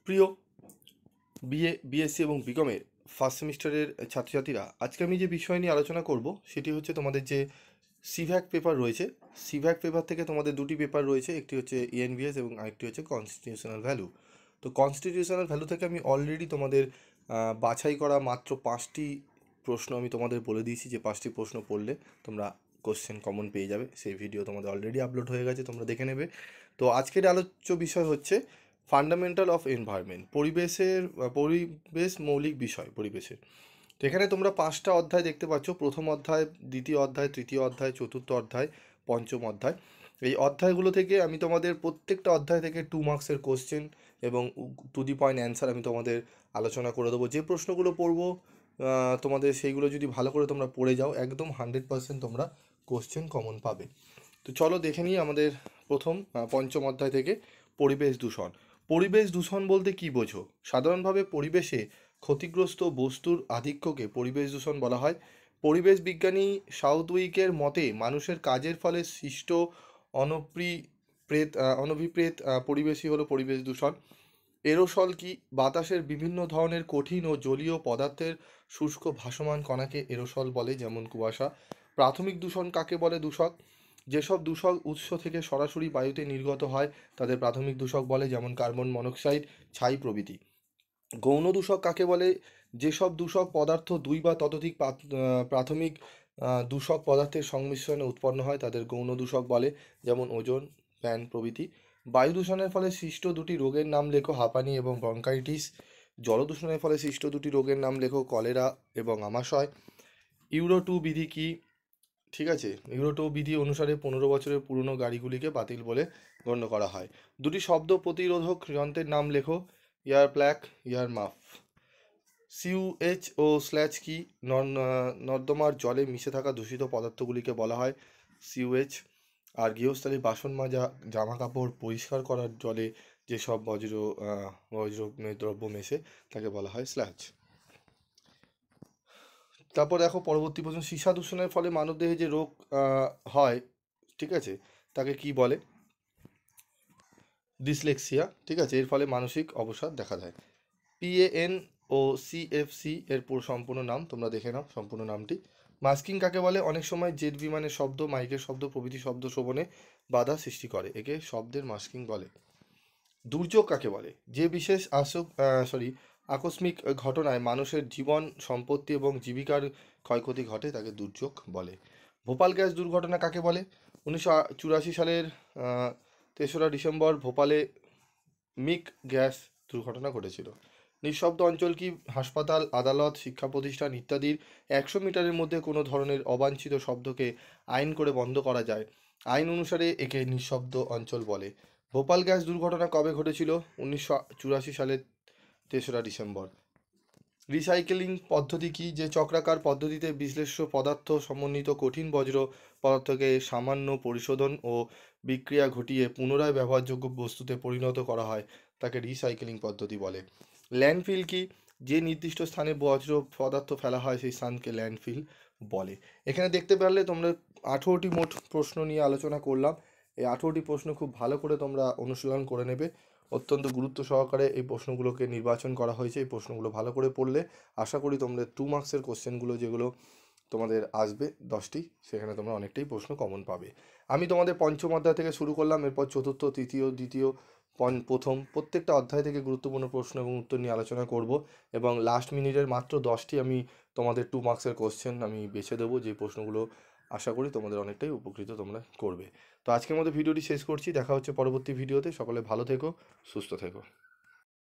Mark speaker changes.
Speaker 1: প্রিয় বিএসসি এবং বিকমের ফার্স্ট সেমিস্টারের ছাত্রছাত্রীরা, আজকে আমি যে বিষয় নিয়ে আলোচনা করব সেটি হচ্ছে তোমাদের যে সিভ্যাক পেপার রয়েছে। সিভ্যাক পেপার থেকে তোমাদের দুটি পেপার রয়েছে, একটি হচ্ছে ইএনভিএস এবং আরেকটি হচ্ছে কনস্টিটিউশনাল ভ্যালু। তো কনস্টিটিউশনাল ভ্যালু থেকে আমি অলরেডি তোমাদের বাছাই করা মাত্র 5টি প্রশ্ন আমি তোমাদের বলে দিয়েছি, যে 5টি প্রশ্ন পড়লে তোমরা কোশ্চেন কমন পেয়ে যাবে। সেই ভিডিও তোমাদের অলরেডি আপলোড হয়ে গেছে, তোমরা দেখে নেবে। তো আজকের আলোচ্য বিষয় হচ্ছে ফান্ডামেন্টাল অফ এনভায়রনমেন্ট, পরিবেশ মৌলিক বিষয় পরিবেশের। তো এখানে তোমরা 5টা অধ্যায় দেখতে পাচ্ছ, প্রথম অধ্যায়, দ্বিতীয় অধ্যায়, তৃতীয় অধ্যায়, চতুর্থ অধ্যায়, পঞ্চম অধ্যায়। এই অধ্যায়গুলো থেকে আমি তোমাদের প্রত্যেকটা অধ্যায় থেকে 2 মার্কসের কোশ্চেন এবং টু দি পয়েন্ট অ্যান্সার আমি তোমাদের আলোচনা করে দেবো। যে প্রশ্নগুলো পড়বো তোমাদের সেইগুলো যদি ভালো করে তোমরা পড়ে যাও, একদম 100% তোমরা কোশ্চেন কমন পাবে। তো চলো দেখে নিই আমাদের প্রথম পঞ্চম অধ্যায় থেকে পরিবেশ দূষণ। পরিবেশ দূষণ বলতে কি বোঝো? সাধারণভাবে পরিবেশে ক্ষতিগ্রস্ত বস্তুর আধিক্যকে পরিবেশ দূষণ বলা হয়। পরিবেশ বিজ্ঞানী সাউথউইকের মতে মানুষের কাজের ফলে সৃষ্ট অনভিপ্রেত পরিবেশই হলো পরিবেশ দূষণ। এরোসল কি? বাতাসের বিভিন্ন ধরনের কঠিন ও জলীয় পদার্থের শুষ্ক ভাসমান কণাকে এরোসল বলে, যেমন কুয়াশা। প্রাথমিক দূষণ কাকে বলে? দূষক যেসব দূষক উৎস থেকে সরাসরি বায়ুতে নির্গত হয় তাদের প্রাথমিক দূষক বলে, যেমন কার্বন মনোক্সাইড, ছাই প্রভৃতি। গৌণ দূষক কাকে বলে? যেসব দূষক পদার্থ 2 বা ততোধিক প্রাথমিক দূষক পদার্থের সংমিশ্রণে উৎপন্ন হয় তাদের গৌণ দূষক বলে, যেমন ওজোন, ফ্যান প্রভৃতি। বায়ু দূষণের ফলে সৃষ্ট দুটি রোগের নাম লেখো, হাঁপানি এবং ব্রঙ্কাইটিস। জল দূষণের ফলে সৃষ্ট দুটি রোগের নাম লেখো, কলেরা এবং আমাশয়। ইউরো 2 বিধি কি? ঠিক আছে, ইউরো 2 বিধি অনুসারে 15 বছরের পুরনো গাড়িগুলিকে বাতিল বলে গণ্য করা হয়। দুটি শব্দ প্রতিরোধক যন্ত্রের নাম লেখো, এয়ার প্লাগ, এয়ার মাফ। সিউএইচ ও স্ল্যাচ কি? নর্দমার জলে মিশে থাকা দূষিত পদার্থগুলিকে বলা হয় সিউএইচ। আর গৃহস্থালী বাসন মাজা, জামা কাপড় পরিষ্কার করার জলে যেসব বজ্র দ্রব্য মেশে তাকে বলা হয় স্ল্যাচ। তারপর দেখো পরবর্তী প্রশ্ন, সীসা দূষণের ফলে মানবদেহে যে রোগ হয়, ঠিক আছে, তাকে কি বলে? ডিসলেক্সিয়া। ঠিক আছে, এর ফলে মানসিক অবসাদ দেখা দেয়। পিএএন ও সিএফসি এর সম্পূর্ণ নাম তোমরা দেখে নাও, সম্পূর্ণ নামটি। মাস্কিং কাকে বলে? অনেক সময় জেট বিমানের শব্দ, মাইকের শব্দ প্রভৃতি শব্দ শোভনে বাধা সৃষ্টি করে, একে শব্দের মাস্কিং বলে। দুর্যোগ কাকে বলে? যে বিশেষ আকস্মিক ঘটনায় মানুষের জীবন, সম্পত্তি এবং জীবিকার ক্ষয়ক্ষতি ঘটে তাকে দুর্যোগ বলে। ভোপাল গ্যাস দুর্ঘটনা কাকে বলে? 1984 সালের 3রা ডিসেম্বর ভোপালে মিক গ্যাস দুর্ঘটনা ঘটেছিল। নিঃশব্দ অঞ্চল কি? হাসপাতাল, আদালত, শিক্ষা প্রতিষ্ঠান ইত্যাদির 100 মিটারের মধ্যে কোনো ধরনের অবাঞ্ছিত শব্দকে আইন করে বন্ধ করা যায়, আইন অনুসারে একে নিঃশব্দ অঞ্চল বলে। ভোপাল গ্যাস দুর্ঘটনা কবে ঘটেছিল? 1984 সালের 3রা ডিসেম্বর। রিসাইকেলিং পদ্ধতি কি? যে চক্রাকার পদ্ধতিতে বিশ্লেষ্য পদার্থ সমন্বিত কঠিন বজ্র পদার্থকে সামান্য পরিশোধন ও বিক্রিয়া ঘটিয়ে পুনরায় ব্যবহারযোগ্য বস্তুতে পরিণত করা হয় তাকে রিসাইকেলিং পদ্ধতি বলে। ল্যান্ডফিল কি? যে নির্দিষ্ট স্থানে বজ্র পদার্থ ফেলা হয় সেই স্থানকে ল্যান্ডফিল বলে। এখানে দেখতে পারলে তোমরা 18টি মোট প্রশ্ন নিয়ে আলোচনা করলাম। এই 18টি প্রশ্ন খুব ভালো করে তোমরা অনুশীলন করে নেবে। অত্যন্ত গুরুত্ব সহকারে এই প্রশ্নগুলোকে নির্বাচন করা হয়েছে। এই প্রশ্নগুলো ভালো করে পড়লে আশা করি তোমরা 2 মার্কসের কোশ্চেনগুলো যেগুলো তোমাদের আসবে 10টি, সেখানে তোমরা অনেকটাই প্রশ্ন কমন পাবে। আমি তোমাদের পঞ্চম অধ্যায় থেকে শুরু করলাম, এরপর চতুর্থ, তৃতীয়, দ্বিতীয়, প্রথম প্রত্যেকটা অধ্যায় থেকে গুরুত্বপূর্ণ প্রশ্ন এবং উত্তর নিয়ে আলোচনা করব। এবং লাস্ট মিনিটের মাত্র 10টি আমি তোমাদের 2 মার্কসের কোশ্চেন আমি বেছে দেবো, যে প্রশ্নগুলো আশা করি তোমাদের অনেকটাই উপকৃত তোমরা করবে। তো আজকের মতো ভিডিওটি শেষ করছি, দেখা হচ্ছে পরবর্তী ভিডিওতে। সকলে ভালো থেকো, সুস্থ থেকো।